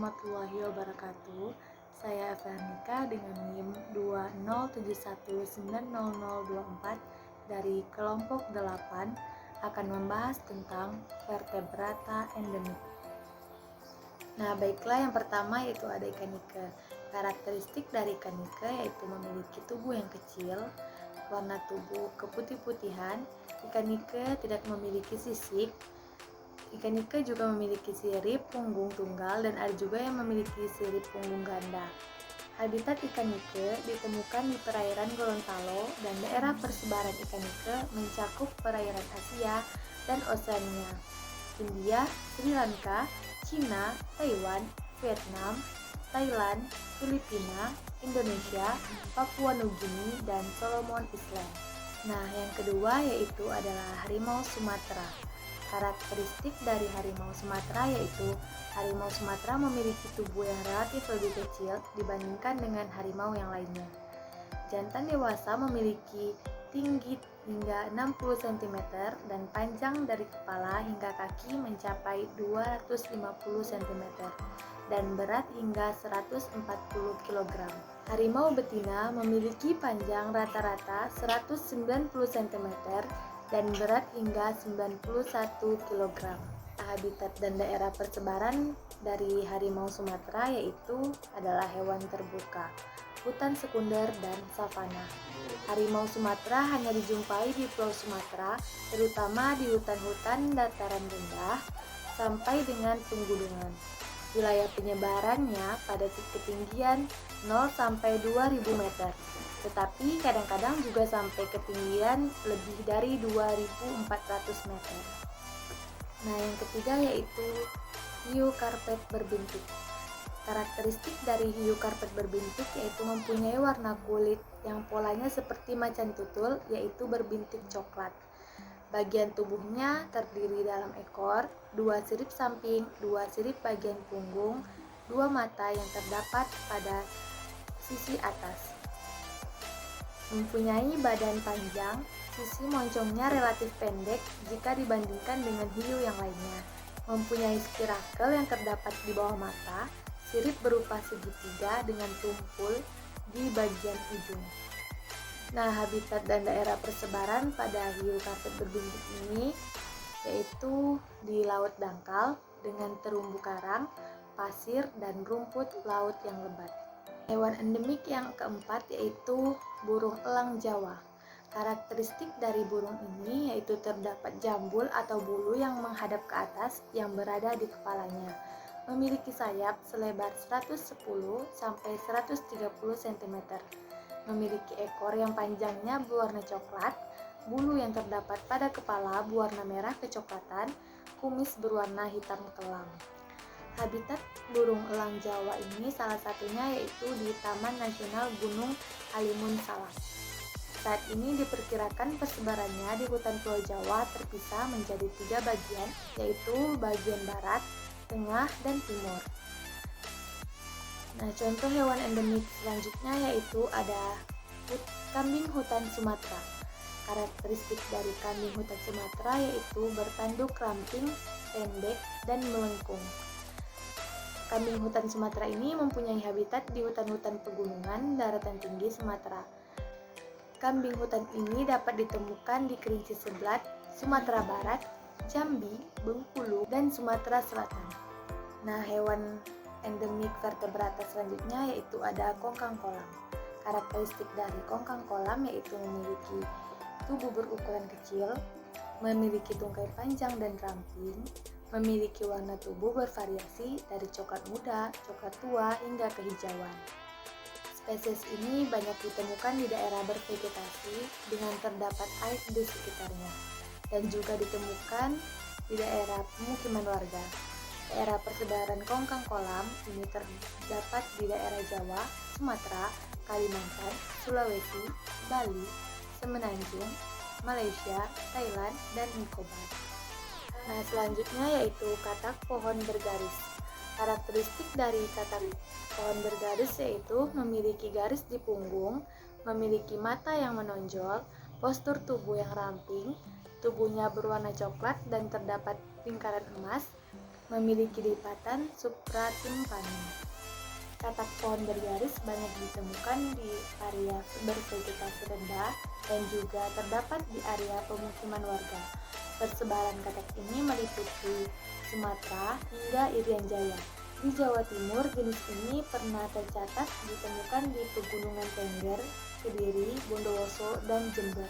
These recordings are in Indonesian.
warahmatullahi wabarakatuh. Saya Vernika dengan NIM 207190024 dari kelompok 8 akan membahas tentang vertebrata endemik. Nah, baiklah, yang pertama yaitu ada ikan nike. Karakteristik dari ikan nike yaitu memiliki tubuh yang kecil, warna tubuh keputih-putihan. Ikan nike tidak memiliki sisik. Ikan nike juga memiliki sirip punggung tunggal dan ada juga yang memiliki sirip punggung ganda. Habitat ikan nike ditemukan di perairan Gorontalo dan daerah persebaran ikan nike mencakup perairan Asia dan Oseania, India, Sri Lanka, Cina, Taiwan, Vietnam, Thailand, Filipina, Indonesia, Papua Nugini, dan Solomon Island. Nah, yang kedua yaitu adalah harimau Sumatera. Karakteristik dari harimau Sumatera yaitu harimau Sumatera memiliki tubuh yang relatif lebih kecil dibandingkan dengan harimau yang lainnya. Jantan dewasa memiliki tinggi hingga 60 cm dan panjang dari kepala hingga kaki mencapai 250 cm dan berat hingga 140 kg. Harimau betina memiliki panjang rata-rata 190 cm dan berat hingga 91 kg. Habitat dan daerah persebaran dari harimau Sumatera yaitu adalah hewan terbuka, hutan sekunder, dan savana. Harimau Sumatera hanya dijumpai di Pulau Sumatera, terutama di hutan-hutan dataran rendah sampai dengan penggunungan. Wilayah penyebarannya pada ketinggian 0 sampai 2000 meter, tetapi kadang-kadang juga sampai ketinggian lebih dari 2400 meter. Nah, yang ketiga yaitu hiu karpet berbintik. Karakteristik dari hiu karpet berbintik yaitu mempunyai warna kulit yang polanya seperti macan tutul, yaitu berbintik coklat. Bagian tubuhnya terdiri dalam ekor, 2 sirip samping, 2 sirip bagian punggung, 2 mata yang terdapat pada sisi atas. Mempunyai badan panjang, sisi moncongnya relatif pendek jika dibandingkan dengan hiu yang lainnya. Mempunyai spirakel yang terdapat di bawah mata, sirip berupa segitiga dengan tumpul di bagian ujung. Nah, habitat dan daerah persebaran pada hiu karpet berbintik ini yaitu di laut dangkal dengan terumbu karang, pasir, dan rumput laut yang lebat. Hewan endemik yang keempat yaitu burung elang Jawa. Karakteristik dari burung ini yaitu terdapat jambul atau bulu yang menghadap ke atas yang berada di kepalanya. Memiliki sayap selebar 110 sampai 130 cm. Memiliki ekor yang panjangnya berwarna coklat, bulu yang terdapat pada kepala berwarna merah kecoklatan, kumis berwarna hitam kelam. Habitat burung elang Jawa ini salah satunya yaitu di Taman Nasional Gunung Halimun Salak. Saat ini diperkirakan persebarannya di hutan Pulau Jawa terpisah menjadi 3 bagian, yaitu bagian barat, tengah, dan timur. Nah, contoh hewan endemik selanjutnya yaitu ada kambing hutan Sumatera. Karakteristik dari kambing hutan Sumatera yaitu bertanduk ramping, pendek, dan melengkung. Kambing hutan Sumatera ini mempunyai habitat di hutan-hutan pegunungan daratan tinggi Sumatera. Kambing hutan ini dapat ditemukan di Kerinci Seblat, Sumatera Barat, Jambi, Bengkulu, dan Sumatera Selatan. Nah, hewan endemik vertebrata selanjutnya yaitu ada kongkang kolam. Karakteristik dari kongkang kolam yaitu memiliki tubuh berukuran kecil, memiliki tungkai panjang dan ramping, memiliki warna tubuh bervariasi dari coklat muda, coklat tua, hingga kehijauan. Spesies ini banyak ditemukan di daerah bervegetasi dengan terdapat air di sekitarnya, dan juga ditemukan di daerah pemukiman warga. Daerah persebaran kongkang kolam ini terdapat di daerah Jawa, Sumatera, Kalimantan, Sulawesi, Bali, Semenanjung, Malaysia, Thailand, dan Nicobar. Nah, selanjutnya yaitu katak pohon bergaris. Karakteristik dari katak pohon bergaris yaitu memiliki garis di punggung, memiliki mata yang menonjol, postur tubuh yang ramping, tubuhnya berwarna coklat dan terdapat lingkaran emas, memiliki lipatan supratimpani. Katak pohon bergaris banyak ditemukan di area bervegetasi rendah dan juga terdapat di area pemukiman warga. Persebaran katak ini meliputi Sumatera hingga Irian Jaya. Di Jawa Timur, jenis ini pernah tercatat ditemukan di pegunungan Tengger, Kediri, Bondowoso, dan Jember.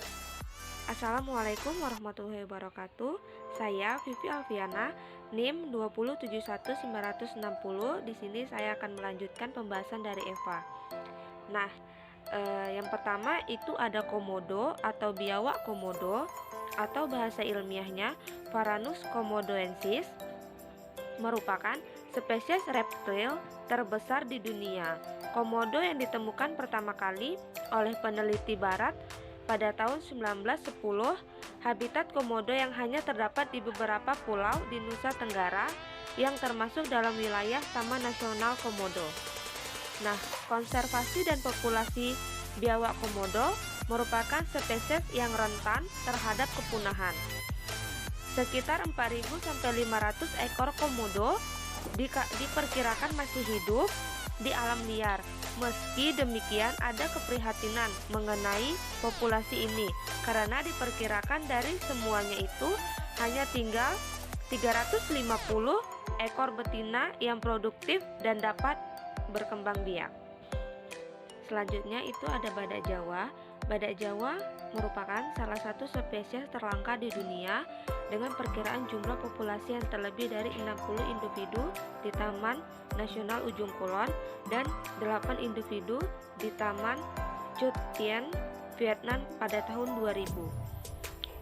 Assalamualaikum warahmatullahi wabarakatuh. Saya Vivi Alfiana, NIM 2071960. Di sini saya akan melanjutkan pembahasan dari Eva. Nah, yang pertama itu ada komodo atau biawak komodo, atau bahasa ilmiahnya Varanus komodoensis, merupakan spesies reptil terbesar di dunia. Komodo yang ditemukan pertama kali oleh peneliti barat pada tahun 1910. Habitat komodo yang hanya terdapat di beberapa pulau di Nusa Tenggara yang termasuk dalam wilayah Taman Nasional Komodo. Nah, konservasi dan populasi biawak komodo merupakan spesies yang rentan terhadap kepunahan. Sekitar 4.000-500 ekor komodo diperkirakan masih hidup di alam liar. Meski demikian, ada keprihatinan mengenai populasi ini karena diperkirakan dari semuanya itu hanya tinggal 350 ekor betina yang produktif dan dapat berkembang biak. Selanjutnya itu ada badak Jawa. Badak Jawa merupakan salah satu spesies terlangka di dunia dengan perkiraan jumlah populasi yang terlebih dari 60 individu di Taman Nasional Ujung Kulon dan 8 individu di Taman Chut Tien, Vietnam pada tahun 2000.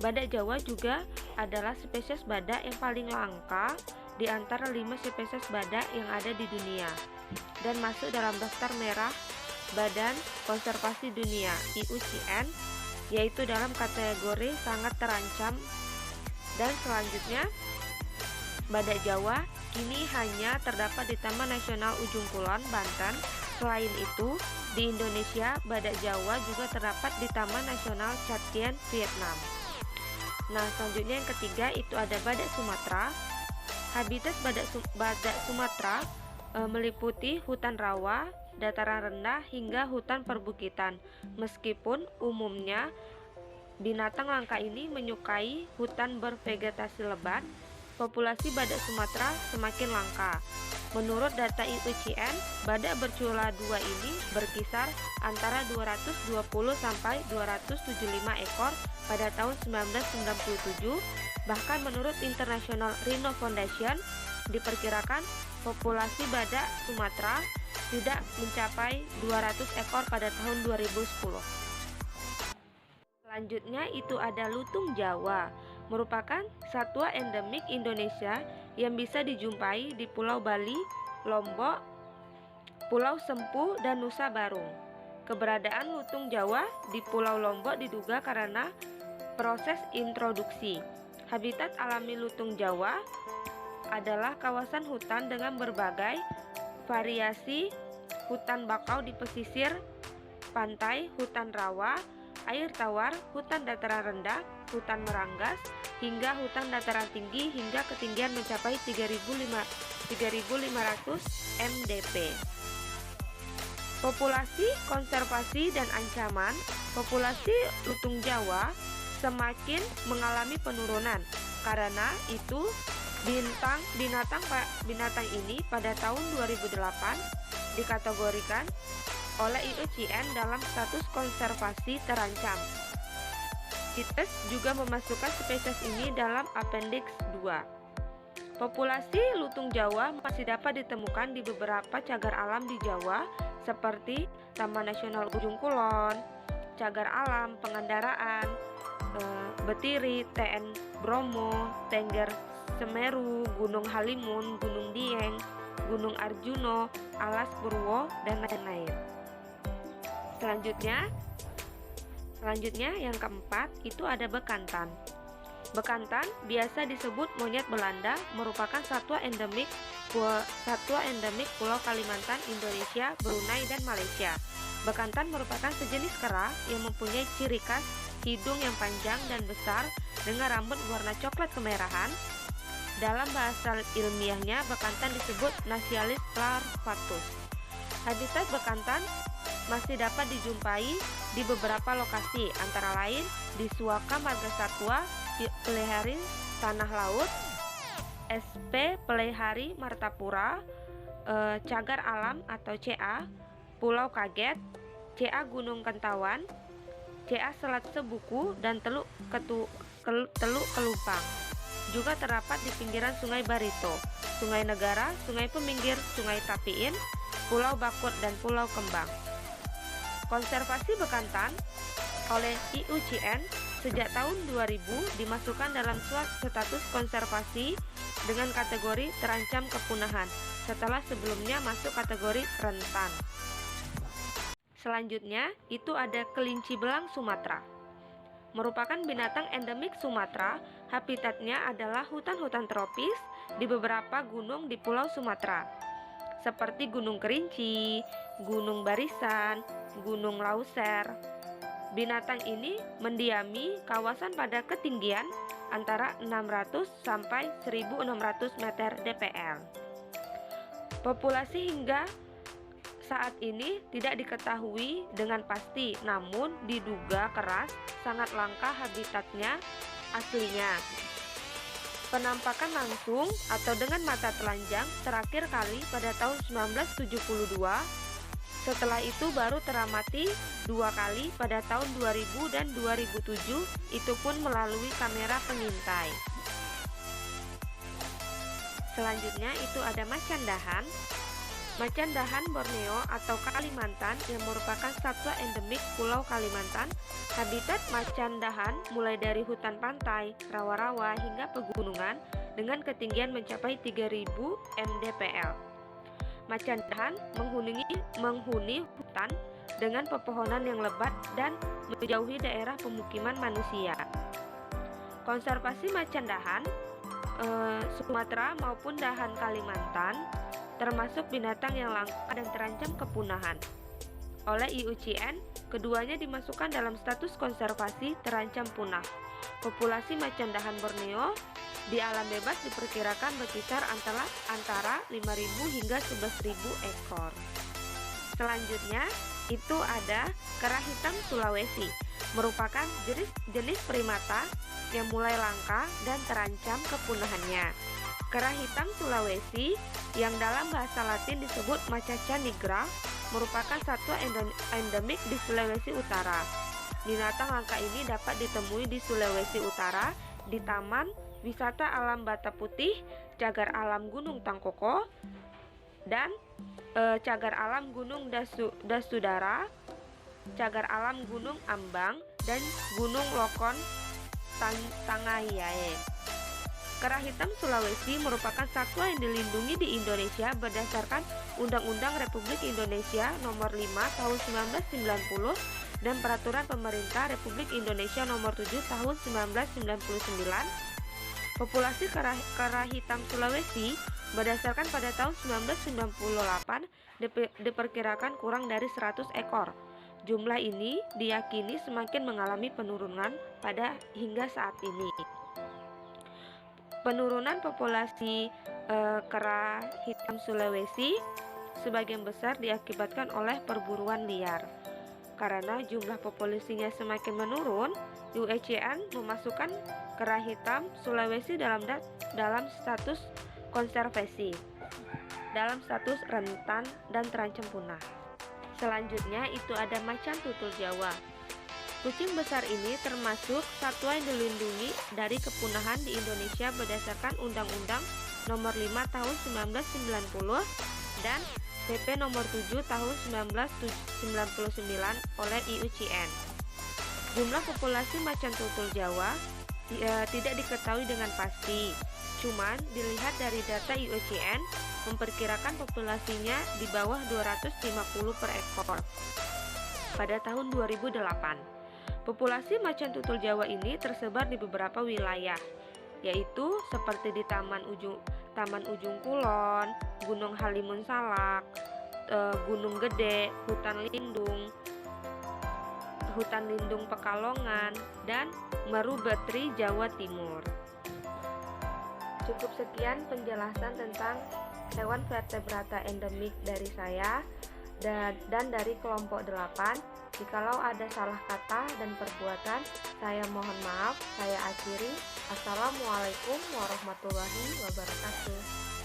Badak Jawa juga adalah spesies badak yang paling langka di antara 5 spesies badak yang ada di dunia dan masuk dalam daftar merah Badan Konservasi Dunia (IUCN), yaitu dalam kategori sangat terancam. Dan selanjutnya, badak Jawa kini hanya terdapat di Taman Nasional Ujung Kulon, Banten. Selain itu, di Indonesia, badak Jawa juga terdapat di Taman Nasional Chut Tien, Vietnam. Nah, selanjutnya yang ketiga itu ada badak Sumatera. Habitat badak Sumatera meliputi hutan rawa, dataran rendah hingga hutan perbukitan. Meskipun umumnya binatang langka ini menyukai hutan bervegetasi lebat, populasi badak Sumatera semakin langka. Menurut data IUCN, badak bercula dua ini berkisar antara 220 sampai 275 ekor pada tahun 1997. Bahkan menurut International Rhino Foundation, diperkirakan populasi badak Sumatera tidak mencapai 200 ekor pada tahun 2010. Selanjutnya itu ada lutung Jawa, merupakan satwa endemik Indonesia yang bisa dijumpai di Pulau Bali, Lombok, Pulau Sempu, dan Nusa Barung. Keberadaan lutung Jawa di Pulau Lombok diduga karena proses introduksi. Habitat alami lutung Jawa adalah kawasan hutan dengan berbagai variasi hutan bakau di pesisir pantai, hutan rawa, air tawar, hutan dataran rendah, hutan meranggas, hingga hutan dataran tinggi hingga ketinggian mencapai 3.500 mdp. Populasi, konservasi, dan ancaman. Populasi lutung Jawa semakin mengalami penurunan. Karena itu, binatang ini pada tahun 2008 dikategorikan oleh IUCN dalam status konservasi terancam. CITES juga memasukkan spesies ini dalam Appendix 2. Populasi lutung Jawa masih dapat ditemukan di beberapa cagar alam di Jawa seperti Taman Nasional Ujung Kulon, Cagar Alam Pengandaraan, Betiri, TN Bromo, Tengger Semeru, Gunung Halimun, Gunung Dieng, Gunung Arjuno, Alas Purwo, dan lain-lain. Selanjutnya yang keempat itu ada bekantan. Bekantan biasa disebut monyet Belanda, merupakan satwa endemik Pulau Kalimantan, Indonesia, Brunei, dan Malaysia. Bekantan merupakan sejenis kera yang mempunyai ciri khas hidung yang panjang dan besar dengan rambut warna coklat kemerahan. Dalam bahasa ilmiahnya, bekantan disebut Nasialis larvatus. Habitat bekantan masih dapat dijumpai di beberapa lokasi, antara lain di Suaka Margasatwa, Pelihari Tanah Laut, SP Pelihari Martapura, Cagar Alam atau CA, Pulau Kaget, CA Gunung Kentawan, CA Selat Sebuku, dan Teluk Kelumpang. Juga terdapat di pinggiran Sungai Barito, Sungai Negara, Sungai Peminggir, Sungai Tapiin, Pulau Bakut, dan Pulau Kembang. Konservasi bekantan oleh IUCN sejak tahun 2000 dimasukkan dalam status konservasi dengan kategori terancam kepunahan, setelah sebelumnya masuk kategori rentan. Selanjutnya, itu ada kelinci belang Sumatera. Merupakan binatang endemik Sumatera, habitatnya adalah hutan-hutan tropis di beberapa gunung di Pulau Sumatera, seperti Gunung Kerinci, Gunung Barisan, Gunung Lauser. Binatang ini mendiami kawasan pada ketinggian antara 600 sampai 1600 meter dpl. Populasi hingga saat ini tidak diketahui dengan pasti, namun diduga keras sangat langka habitatnya aslinya. Penampakan langsung atau dengan mata telanjang terakhir kali pada tahun 1972. Setelah itu baru teramati 2 kali pada tahun 2000 dan 2007, itu pun melalui kamera pengintai. Selanjutnya itu ada macan dahan. Macan dahan Borneo atau Kalimantan yang merupakan satwa endemik Pulau Kalimantan. Habitat macan dahan mulai dari hutan pantai, rawa-rawa hingga pegunungan dengan ketinggian mencapai 3000 mdpl. Macan dahan menghuni hutan dengan pepohonan yang lebat dan menjauhi daerah pemukiman manusia. Konservasi macan dahan Sumatera maupun dahan Kalimantan termasuk binatang yang langka dan terancam kepunahan. Oleh IUCN, keduanya dimasukkan dalam status konservasi terancam punah. Populasi macan dahan Borneo di alam bebas diperkirakan berkisar antara 5.000 hingga 11.000 ekor. Selanjutnya, itu ada kera hitam Sulawesi, merupakan jenis primata yang mulai langka dan terancam kepunahannya. Kera hitam Sulawesi yang dalam bahasa Latin disebut Macaca nigra merupakan satwa endemik di Sulawesi Utara. Binatang langka ini dapat ditemui di Sulawesi Utara di Taman Wisata Alam Bata Putih, Cagar Alam Gunung Tangkoko, dan Cagar Alam Gunung Dasudara, Cagar Alam Gunung Ambang, dan Gunung Lokon Tangahiae. Kera hitam Sulawesi merupakan satwa yang dilindungi di Indonesia berdasarkan Undang-Undang Republik Indonesia Nomor 5 Tahun 1990 dan Peraturan Pemerintah Republik Indonesia Nomor 7 Tahun 1999. Populasi kera hitam Sulawesi berdasarkan pada tahun 1998 diperkirakan kurang dari 100 ekor. Jumlah ini diyakini semakin mengalami penurunan hingga saat ini. Penurunan populasi kera hitam Sulawesi sebagian besar diakibatkan oleh perburuan liar. Karena jumlah populasinya semakin menurun, IUCN memasukkan kera hitam Sulawesi dalam status konservasi, dalam status rentan dan terancam punah. Selanjutnya itu ada macan tutul Jawa. Kucing besar ini termasuk satwa yang dilindungi dari kepunahan di Indonesia berdasarkan Undang-Undang Nomor 5 Tahun 1990 dan PP Nomor 7 Tahun 1999 oleh IUCN. Jumlah populasi macan tutul Jawa tidak diketahui dengan pasti. Cuman dilihat dari data IUCN memperkirakan populasinya di bawah 250 per ekor pada tahun 2008. Populasi macan tutul Jawa ini tersebar di beberapa wilayah, yaitu seperti di Taman Ujung Kulon, Gunung Halimun Salak, Gunung Gede, Hutan Lindung Pekalongan, dan Meru Betri Jawa Timur. Cukup sekian penjelasan tentang hewan vertebrata endemik dari saya dan dari kelompok 8. Jikalau ada salah kata dan perbuatan, saya mohon maaf. Saya akhiri. Assalamualaikum warahmatullahi wabarakatuh.